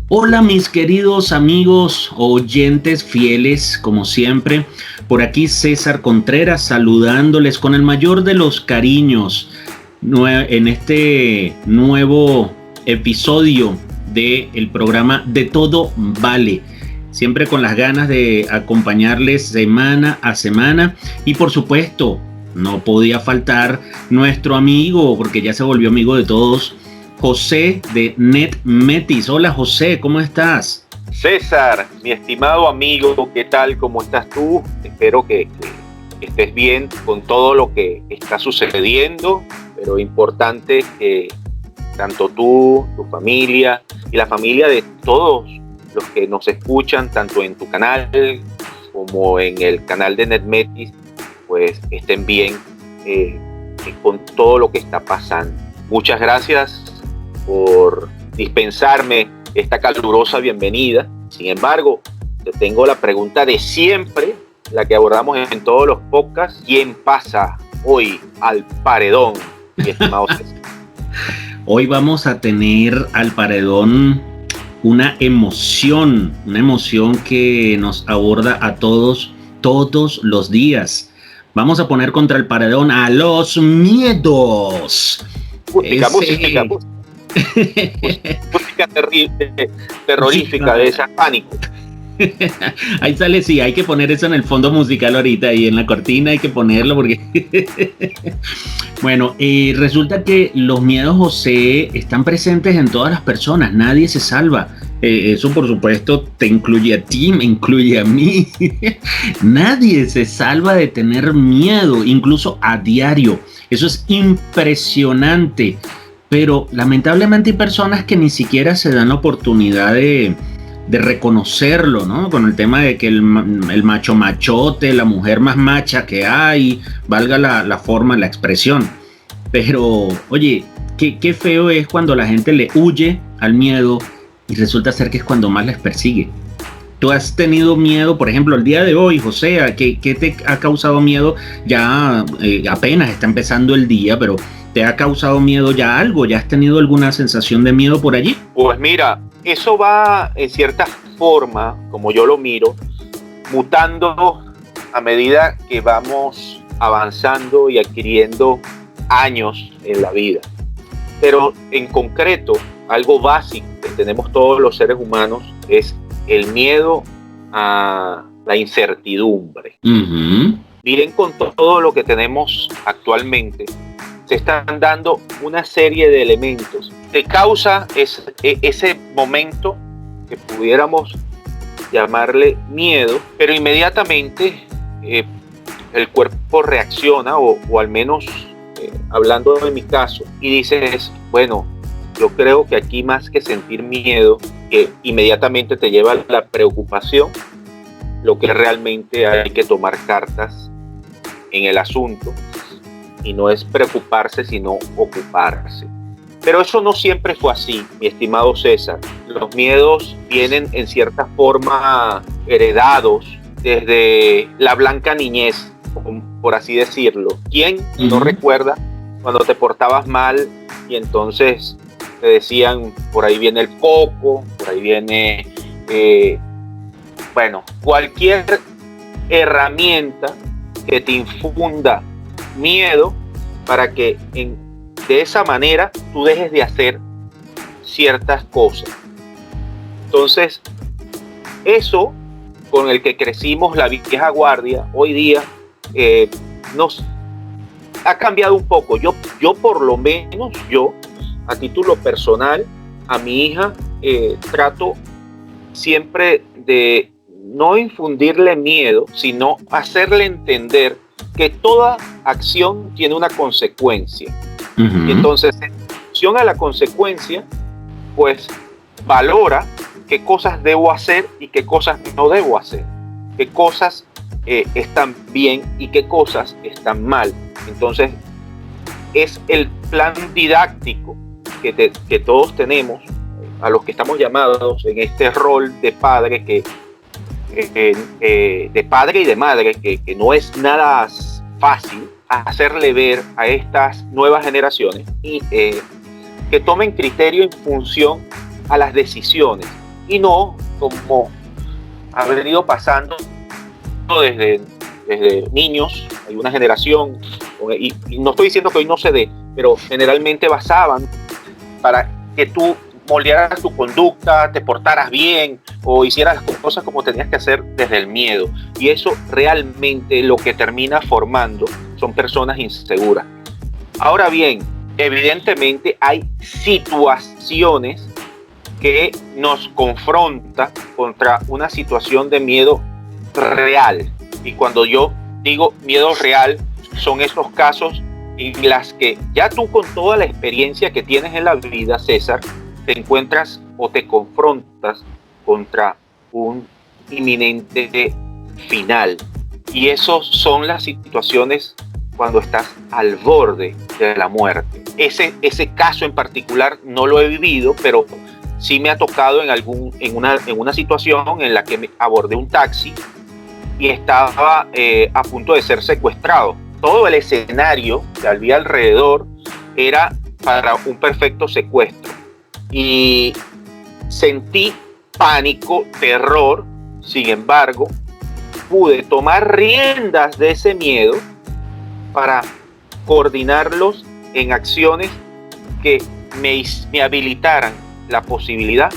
Hola mis queridos amigos oyentes fieles, como siempre, por aquí César Contreras saludándoles con el mayor de los cariños en este nuevo episodio del programa De Todo Vale. Siempre con las ganas de acompañarles semana a semana y por supuesto no podía faltar nuestro amigo, porque ya se volvió amigo de todos, José de NetMetis. Hola José, ¿cómo estás? César, mi estimado amigo, ¿qué tal? ¿Cómo estás tú? Espero que estés bien con todo lo que está sucediendo, pero importante que tanto tú, tu familia y la familia de todos los que nos escuchan, tanto en tu canal como en el canal de NetMetis, pues estén bien con todo lo que está pasando. Muchas gracias por dispensarme esta calurosa bienvenida. Sin embargo, te tengo la pregunta de siempre, la que abordamos en todos los podcasts. ¿Quién pasa hoy al paredón, mi estimado César? Hoy vamos a tener al paredón una emoción que nos aborda a todos los días. Vamos a poner contra el paredón a los miedos. Música. Música terrorífica de esa pánico. Ahí sale, sí, hay que poner eso en el fondo musical ahorita y en la cortina hay que ponerlo porque... Bueno, resulta que los miedos, José, están presentes en todas las personas, nadie se salva. Eso por supuesto te incluye a ti, me incluye a mí. Nadie se salva de tener miedo, incluso a diario. Eso es impresionante. Pero lamentablemente hay personas que ni siquiera se dan la oportunidad de reconocerlo, ¿no? Con el tema de que el macho machote, la mujer más macha que hay, valga la forma, la expresión. Pero, oye, qué feo es cuando la gente le huye al miedo y resulta ser que es cuando más les persigue. ¿Tú has tenido miedo, por ejemplo, el día de hoy, José? ¿Qué te ha causado miedo? Ya apenas está empezando el día, pero ¿te ha causado miedo ya algo? ¿Ya has tenido alguna sensación de miedo por allí? Pues mira, eso va en cierta forma, como yo lo miro, mutando a medida que vamos avanzando y adquiriendo años en la vida. Pero en concreto, algo básico que tenemos todos los seres humanos es el miedo a la incertidumbre. Uh-huh. Miren, con todo lo que tenemos actualmente, se están dando una serie de elementos que causa ese momento que pudiéramos llamarle miedo, pero inmediatamente el cuerpo reacciona, o al menos hablando de mi caso, y dices, bueno, yo creo que aquí más que sentir miedo, que inmediatamente te lleva a la preocupación, lo que realmente hay que tomar cartas en el asunto, y no es preocuparse, sino ocuparse. Pero eso no siempre fue así, mi estimado César. Los miedos vienen en cierta forma heredados desde la blanca niñez, por así decirlo. ¿Quién no recuerda cuando te portabas mal y entonces te decían, por ahí viene el coco, por ahí viene, cualquier herramienta que te infunda miedo para que de esa manera tú dejes de hacer ciertas cosas? Entonces, eso con el que crecimos la vieja guardia, hoy día nos ha cambiado un poco. Yo por lo menos, a título personal, a mi hija trato siempre de no infundirle miedo, sino hacerle entender que toda acción tiene una consecuencia. Uh-huh. Y entonces, en función a la consecuencia, pues valora qué cosas debo hacer y qué cosas no debo hacer, qué cosas están bien y qué cosas están mal. Entonces, es el plan didáctico que todos tenemos, a los que estamos llamados en este rol de padre, de padre y de madre, que no es nada fácil hacerle ver a estas nuevas generaciones y que tomen criterio en función a las decisiones. y no como ha venido pasando desde niños. Hay una generación, y no estoy diciendo que hoy no se dé, pero generalmente basaban para que tú moldearas tu conducta, te portaras bien o hicieras las cosas como tenías que hacer desde el miedo. Y eso realmente lo que termina formando son personas inseguras. Ahora bien, evidentemente hay situaciones que nos confrontan contra una situación de miedo real. Y cuando yo digo miedo real, son esos casos en las que ya tú, con toda la experiencia que tienes en la vida, César, te encuentras o te confrontas contra un inminente final. Y esos son las situaciones cuando estás al borde de la muerte. Ese caso en particular no lo he vivido, pero sí me ha tocado en una situación en la que me abordé un taxi y estaba a punto de ser secuestrado. Todo el escenario que había alrededor era para un perfecto secuestro. Y sentí pánico, terror. Sin embargo, pude tomar riendas de ese miedo para coordinarlos en acciones que me habilitaran la posibilidad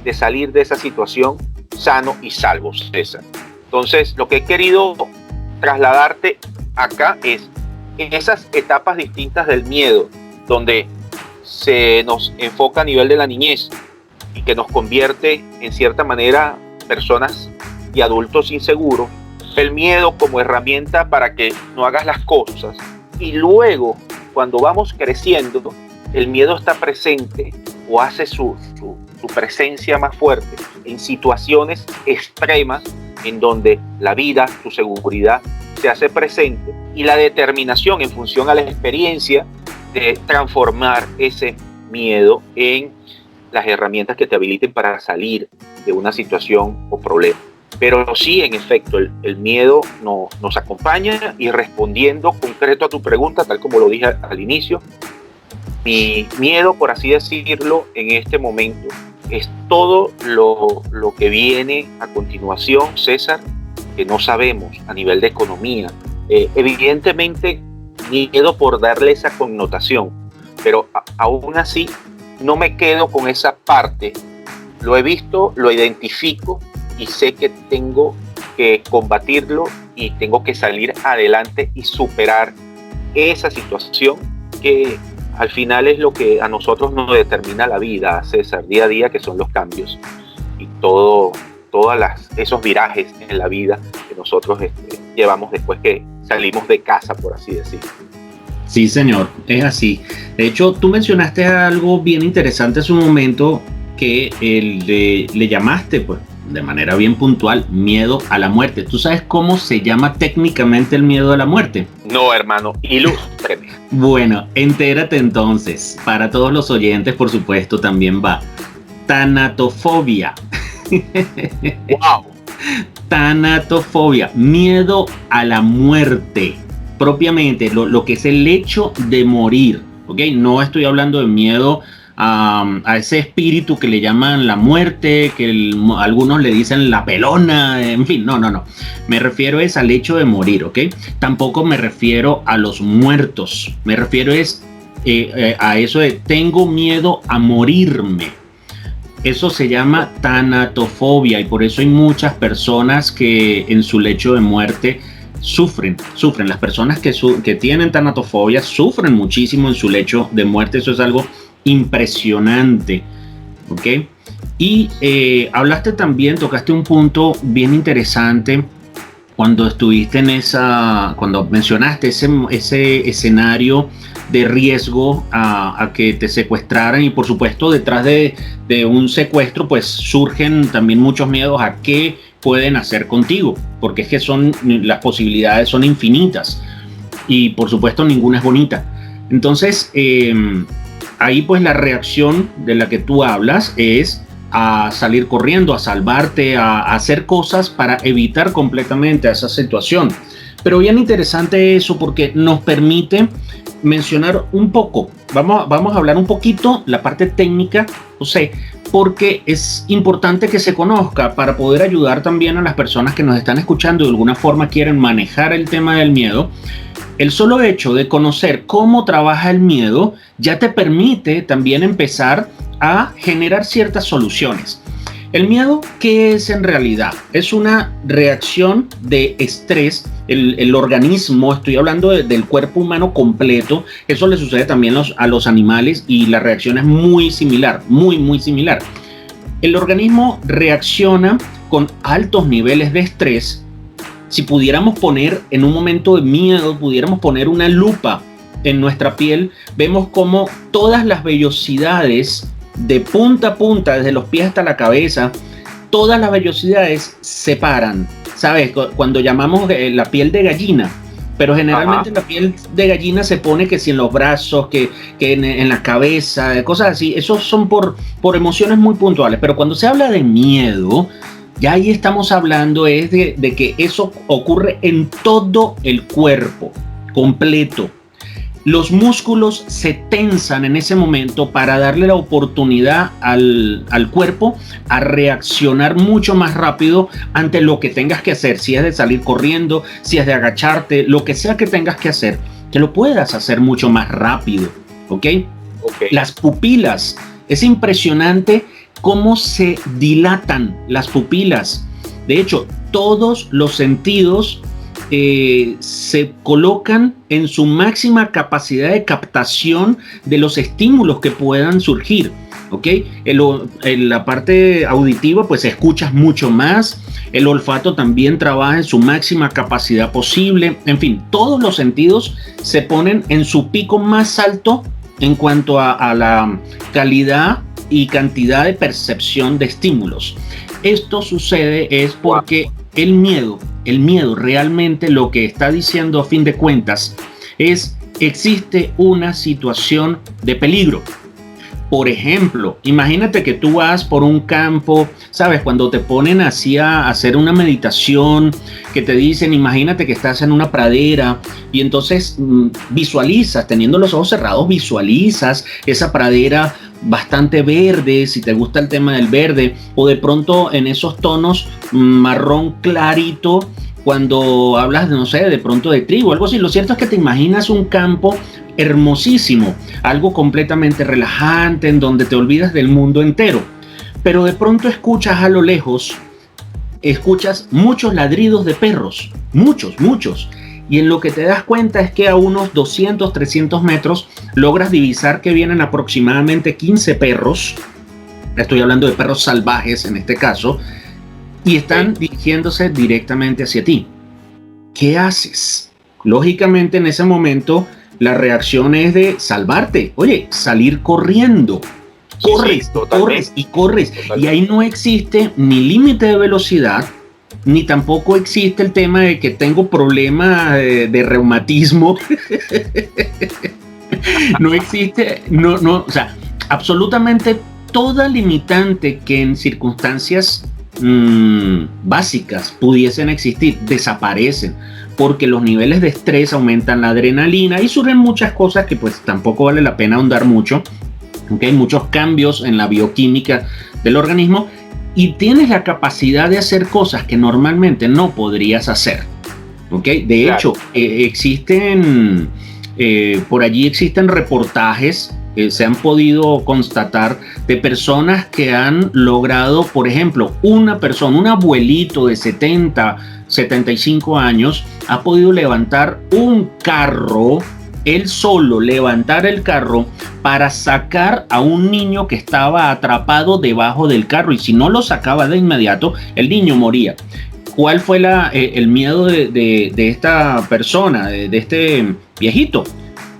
de salir de esa situación sano y salvo, César. Entonces, lo que he querido trasladarte acá es en esas etapas distintas del miedo, donde se nos enfoca a nivel de la niñez y que nos convierte en cierta manera personas y adultos inseguros, el miedo como herramienta para que no hagas las cosas. Y luego, cuando vamos creciendo, el miedo está presente o hace su presencia más fuerte en situaciones extremas en donde la vida, tu seguridad se hace presente, y la determinación en función a la experiencia de transformar ese miedo en las herramientas que te habiliten para salir de una situación o problema. Pero sí, en efecto, el miedo nos acompaña. Y respondiendo concreto a tu pregunta, tal como lo dije al inicio, mi miedo, por así decirlo, en este momento es todo lo que viene a continuación, César, que no sabemos a nivel de economía. Evidentemente, miedo por darle esa connotación, pero aún así no me quedo con esa parte. Lo he visto, lo identifico y sé que tengo que combatirlo y tengo que salir adelante y superar esa situación que al final es lo que a nosotros nos determina la vida, César, día a día, que son los cambios y todos esos virajes en la vida que nosotros llevamos después que salimos de casa, por así decirlo. Sí, señor, es así. De hecho, tú mencionaste algo bien interesante hace un momento, que le llamaste, pues, de manera bien puntual, miedo a la muerte. ¿Tú sabes cómo se llama técnicamente el miedo a la muerte? No, hermano, ilústreme. Bueno, entérate entonces. Para todos los oyentes, por supuesto, también va. Tanatofobia. ¡Wow! Tanatofobia, miedo a la muerte. Propiamente, lo que es el hecho de morir. ¿Ok? No estoy hablando de miedo a ese espíritu que le llaman la muerte, que algunos le dicen la pelona, en fin, no. Me refiero es al hecho de morir, ¿ok? Tampoco me refiero a los muertos. Me refiero a eso de tengo miedo a morirme. Eso se llama tanatofobia, y por eso hay muchas personas que en su lecho de muerte sufren. Las personas que tienen tanatofobia sufren muchísimo en su lecho de muerte. Eso es algo impresionante, ¿ok? Y tocaste un punto bien interesante cuando estuviste cuando mencionaste ese escenario de riesgo a que te secuestraran, y por supuesto detrás de un secuestro pues surgen también muchos miedos a qué pueden hacer contigo, porque es que las posibilidades son infinitas y por supuesto ninguna es bonita. Entonces ahí pues la reacción de la que tú hablas es a salir corriendo, a salvarte, a hacer cosas para evitar completamente esa situación. Pero bien interesante eso porque nos permite mencionar un poco, vamos a hablar un poquito la parte técnica, José, porque es importante que se conozca para poder ayudar también a las personas que nos están escuchando y de alguna forma quieren manejar el tema del miedo. El solo hecho de conocer cómo trabaja el miedo ya te permite también empezar a generar ciertas soluciones. El miedo, ¿qué es en realidad? Es una reacción de estrés. El organismo, estoy hablando del cuerpo humano completo, eso le sucede también a los animales y la reacción es muy similar, muy similar. El organismo reacciona con altos niveles de estrés. Si pudiéramos poner en un momento de miedo, pudiéramos poner una lupa en nuestra piel, vemos como todas las vellosidades de punta a punta, desde los pies hasta la cabeza, todas las vellosidades se paran, ¿sabes? Cuando llamamos la piel de gallina, pero generalmente la piel de gallina se pone que si en los brazos, que en la cabeza, cosas así, esos son por emociones muy puntuales, pero cuando se habla de miedo, ya ahí estamos hablando es de que eso ocurre en todo el cuerpo completo. Los músculos se tensan en ese momento para darle la oportunidad al cuerpo a reaccionar mucho más rápido ante lo que tengas que hacer. Si es de salir corriendo, si es de agacharte, lo que sea que tengas que hacer, que lo puedas hacer mucho más rápido. ¿Ok? Las pupilas. Es impresionante cómo se dilatan las pupilas. De hecho, todos los sentidos se colocan en su máxima capacidad de captación de los estímulos que puedan surgir, ¿ok? En la parte auditiva pues escuchas mucho más, el olfato también trabaja en su máxima capacidad posible, en fin, todos los sentidos se ponen en su pico más alto en cuanto a la calidad y cantidad de percepción de estímulos. Esto sucede es porque el miedo realmente lo que está diciendo a fin de cuentas es existe una situación de peligro. Por ejemplo, imagínate que tú vas por un campo, ¿sabes? Cuando te ponen así a hacer una meditación, que te dicen, imagínate que estás en una pradera y entonces visualizas, teniendo los ojos cerrados, visualizas esa pradera bastante verde, si te gusta el tema del verde, o de pronto en esos tonos marrón clarito, cuando hablas, no sé, de pronto de trigo, algo así. Lo cierto es que te imaginas un campo hermosísimo, algo completamente relajante en donde te olvidas del mundo entero, pero de pronto escuchas a lo lejos, escuchas muchos ladridos de perros, muchos, y en lo que te das cuenta es que a unos 200, 300 metros logras divisar que vienen aproximadamente 15 perros, estoy hablando de perros salvajes en este caso, y están dirigiéndose directamente hacia ti. ¿Qué haces? Lógicamente en ese momento la reacción es de salvarte, oye, salir corriendo. Corres. Totalmente. Y ahí no existe ni límite de velocidad, ni tampoco existe el tema de que tengo problemas de reumatismo. No existe, o sea, absolutamente toda limitante que en circunstancias básicas pudiesen existir, desaparecen, porque los niveles de estrés aumentan la adrenalina y surgen muchas cosas que pues tampoco vale la pena ahondar mucho, ¿okay? Hay muchos cambios en la bioquímica del organismo y tienes la capacidad de hacer cosas que normalmente no podrías hacer, ¿okay? De hecho, existen, por allí existen reportajes, se han podido constatar de personas que han logrado, por ejemplo, una persona, un abuelito de 70, 75 años, ha podido levantar un carro, él solo levantar el carro para sacar a un niño que estaba atrapado debajo del carro, y si no lo sacaba de inmediato, el niño moría. ¿Cuál fue el miedo de esta persona, de este viejito?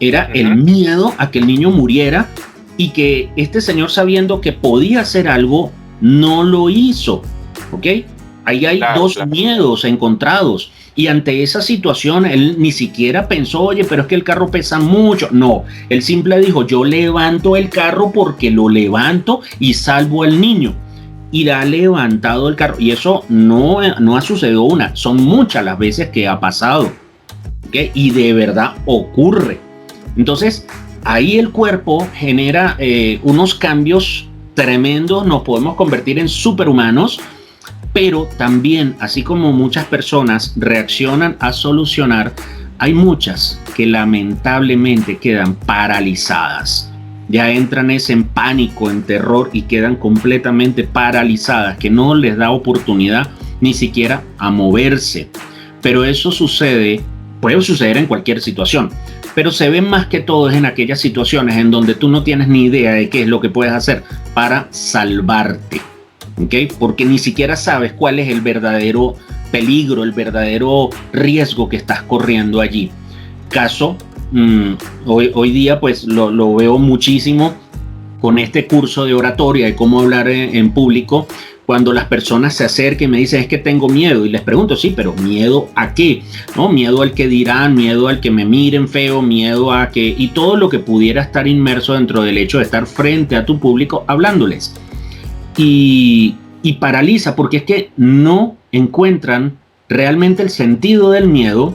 Era el miedo a que el niño muriera y que este señor, sabiendo que podía hacer algo, no lo hizo, ¿ok? Ahí hay dos miedos encontrados y ante esa situación él ni siquiera pensó, oye, pero es que el carro pesa mucho. No, él simple dijo, yo levanto el carro porque lo levanto y salvo al niño. Y ha levantado el carro y eso no ha sucedido una, son muchas las veces que ha pasado. ¿okay? Y de verdad ocurre. Entonces, ahí el cuerpo genera unos cambios tremendos, nos podemos convertir en superhumanos, pero también, así como muchas personas reaccionan a solucionar, hay muchas que lamentablemente quedan paralizadas. Ya entran en pánico, en terror y quedan completamente paralizadas, que no les da oportunidad ni siquiera a moverse. Pero eso puede suceder en cualquier situación, pero se ve más que todo en aquellas situaciones en donde tú no tienes ni idea de qué es lo que puedes hacer para salvarte, ¿okay? Porque ni siquiera sabes cuál es el verdadero peligro, el verdadero riesgo que estás corriendo allí. Caso, hoy día pues lo veo muchísimo con este curso de oratoria de cómo hablar en público. Cuando las personas se acercan y me dicen, es que tengo miedo, y les pregunto, sí, pero ¿miedo a qué? ¿No? Miedo al que dirán, miedo al que me miren feo, miedo a que... y todo lo que pudiera estar inmerso dentro del hecho de estar frente a tu público hablándoles. Y paraliza, porque es que no encuentran realmente el sentido del miedo,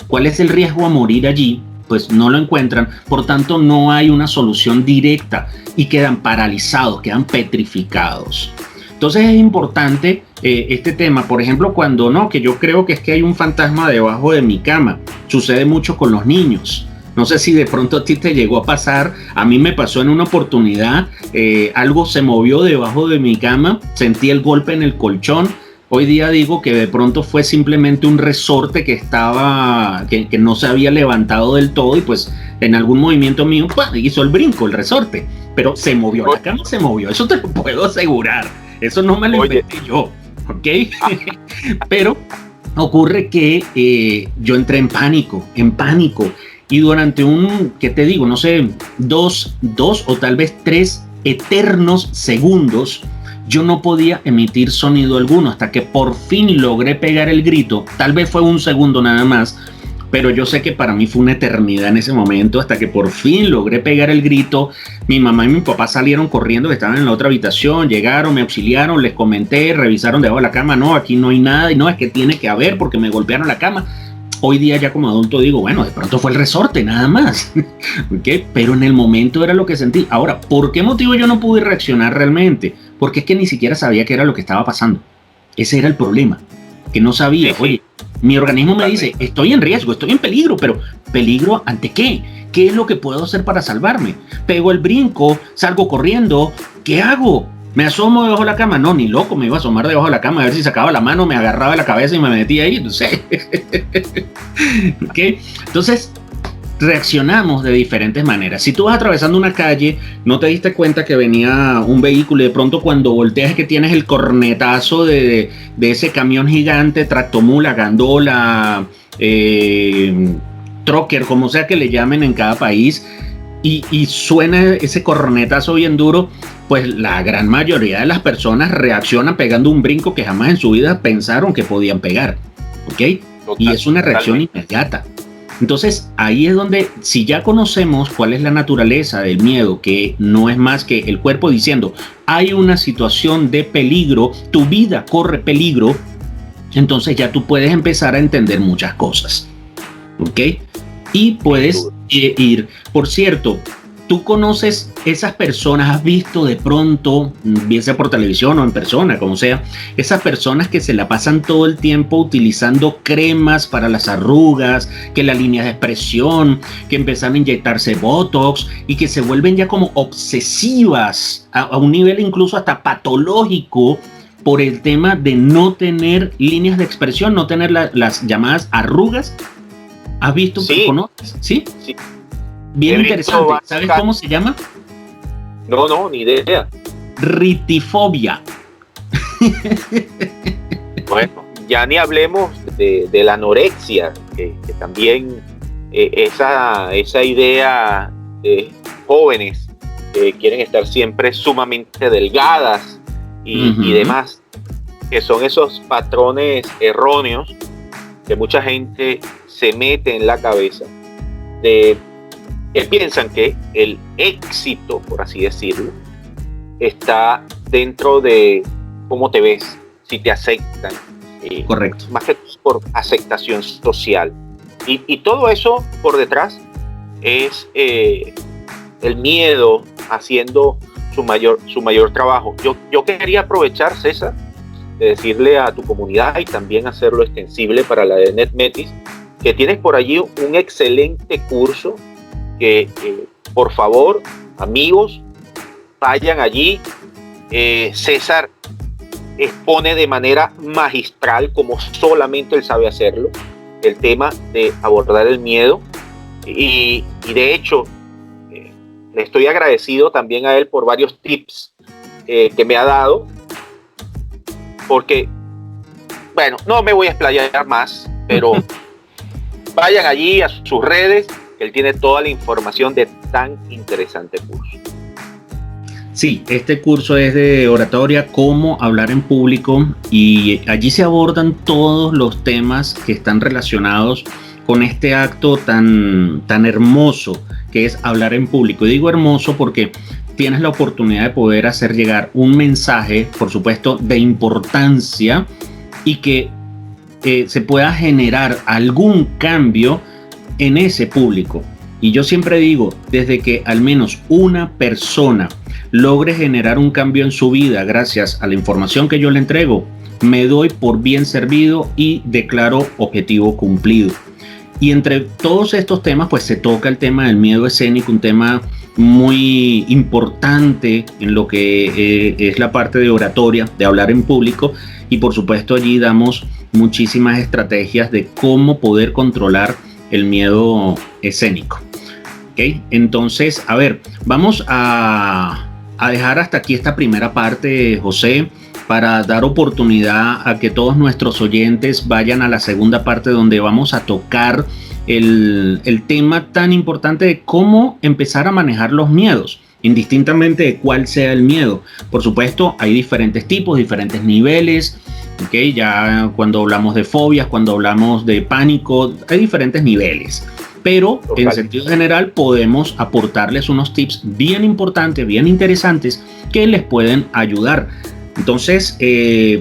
cuál es el riesgo a morir allí, pues no lo encuentran, por tanto no hay una solución directa y quedan paralizados, quedan petrificados. Entonces es importante este tema, por ejemplo, cuando no, que yo creo que es que hay un fantasma debajo de mi cama, sucede mucho con los niños. No sé si de pronto a ti te llegó a pasar, a mí me pasó en una oportunidad, algo se movió debajo de mi cama, sentí el golpe en el colchón. Hoy día digo que de pronto fue simplemente un resorte que no se había levantado del todo y pues en algún movimiento mío hizo el brinco, el resorte, pero se movió, la cama se movió, eso te lo puedo asegurar. Eso no me lo inventé yo, ¿ok? Pero ocurre que yo entré en pánico, y durante ¿qué te digo? No sé, dos o tal vez 3 eternos segundos, yo no podía emitir sonido alguno hasta que por fin logré pegar el grito. Tal vez fue un segundo nada más, pero yo sé que para mí fue una eternidad en ese momento, hasta que por fin logré pegar el grito. Mi mamá y mi papá salieron corriendo, que estaban en la otra habitación, llegaron, me auxiliaron, les comenté, revisaron debajo de la cama, no, aquí no hay nada, y no, es que tiene que haber porque me golpearon la cama. Hoy día ya como adulto digo, bueno, de pronto fue el resorte, nada más. ¿Okay? Pero en el momento era lo que sentí. Ahora, ¿por qué motivo yo no pude reaccionar realmente? Porque es que ni siquiera sabía qué era lo que estaba pasando. Ese era el problema, que no sabía. Oye, mi organismo me dice, estoy en riesgo, estoy en peligro, pero ¿peligro ante qué? ¿Qué es lo que puedo hacer para salvarme? Pego el brinco, salgo corriendo, ¿qué hago? ¿Me asomo debajo de la cama? No, ni loco, me iba a asomar debajo de la cama a ver si sacaba la mano, me agarraba de la cabeza y me metía ahí, no sé. ¿Okay? Entonces, reaccionamos de diferentes maneras. Si tú vas atravesando una calle, no te diste cuenta que venía un vehículo y de pronto cuando volteas es que tienes el cornetazo de ese camión gigante, tractomula, gandola, trucker, como sea que le llamen en cada país, y suena ese cornetazo bien duro, pues la gran mayoría de las personas reaccionan pegando un brinco que jamás en su vida pensaron que podían pegar, ¿ok? Y es una reacción inmediata. Entonces ahí es donde, si ya conocemos cuál es la naturaleza del miedo, que no es más que el cuerpo diciendo hay una situación de peligro, tu vida corre peligro, entonces ya tú puedes empezar a entender muchas cosas, ¿ok? Y puedes ir, por cierto, tú conoces esas personas, has visto de pronto, bien sea por televisión o en persona, como sea, esas personas que se la pasan todo el tiempo utilizando cremas para las arrugas, que las líneas de expresión, que empiezan a inyectarse botox y que se vuelven ya como obsesivas a un nivel incluso hasta patológico por el tema de no tener líneas de expresión, no tener las llamadas arrugas. ¿Has visto? Sí. ¿Conoces? ¿Sí? Sí. Bien interesante. ¿Sabes cómo se llama? No, ni idea. Ritifobia. Bueno, ya ni hablemos de la anorexia, que también esa idea de jóvenes que quieren estar siempre sumamente delgadas y demás, que son esos patrones erróneos que mucha gente se mete en la cabeza que piensan que el éxito, por así decirlo, está dentro de cómo te ves, si te aceptan. Correcto. Más que por aceptación social. Y todo eso por detrás es el miedo haciendo su mayor trabajo. Yo quería aprovechar, César, de decirle a tu comunidad y también hacerlo extensible para la de NetMetis, que tienes por allí un excelente curso que por favor, amigos, vayan allí. César expone de manera magistral, como solamente él sabe hacerlo, el tema de abordar el miedo, y de hecho le estoy agradecido también a él por varios tips que me ha dado, porque, bueno, no me voy a explayar más, pero vayan allí a sus redes, él tiene toda la información de tan interesante curso. Sí, este curso es de oratoria, cómo hablar en público, y allí se abordan todos los temas que están relacionados con este acto tan hermoso que es hablar en público. Y digo hermoso porque tienes la oportunidad de poder hacer llegar un mensaje, por supuesto, de importancia, y que se pueda generar algún cambio en ese público. Y yo siempre digo, desde que al menos una persona logre generar un cambio en su vida gracias a la información que yo le entrego, me doy por bien servido y declaro objetivo cumplido. Y entre todos estos temas, pues se toca el tema del miedo escénico, un tema muy importante en lo que es la parte de oratoria, de hablar en público, y por supuesto allí damos muchísimas estrategias de cómo poder controlar el miedo escénico. ¿Okay? Entonces, a ver, vamos a dejar hasta aquí esta primera parte, José, para dar oportunidad a que todos nuestros oyentes vayan a la segunda parte, donde vamos a tocar el tema tan importante de cómo empezar a manejar los miedos, indistintamente de cuál sea el miedo. Por supuesto, hay diferentes tipos, diferentes niveles. ¿Okay? Ya cuando hablamos de fobias, cuando hablamos de pánico, hay diferentes niveles. Pero en sentido general podemos aportarles unos tips bien importantes, bien interesantes, que les pueden ayudar. Entonces,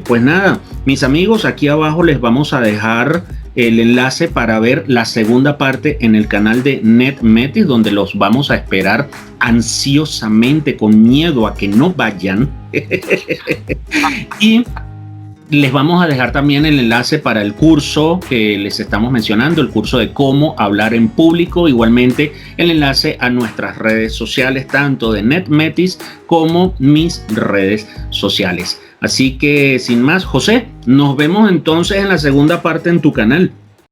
pues nada, mis amigos, aquí abajo les vamos a dejar el enlace para ver la segunda parte en el canal de NetMetis, donde los vamos a esperar ansiosamente, con miedo a que no vayan. Y les vamos a dejar también el enlace para el curso que les estamos mencionando, el curso de cómo hablar en público. Igualmente el enlace a nuestras redes sociales, tanto de NetMetis como mis redes sociales. Así que sin más, José, nos vemos entonces en la segunda parte en tu canal.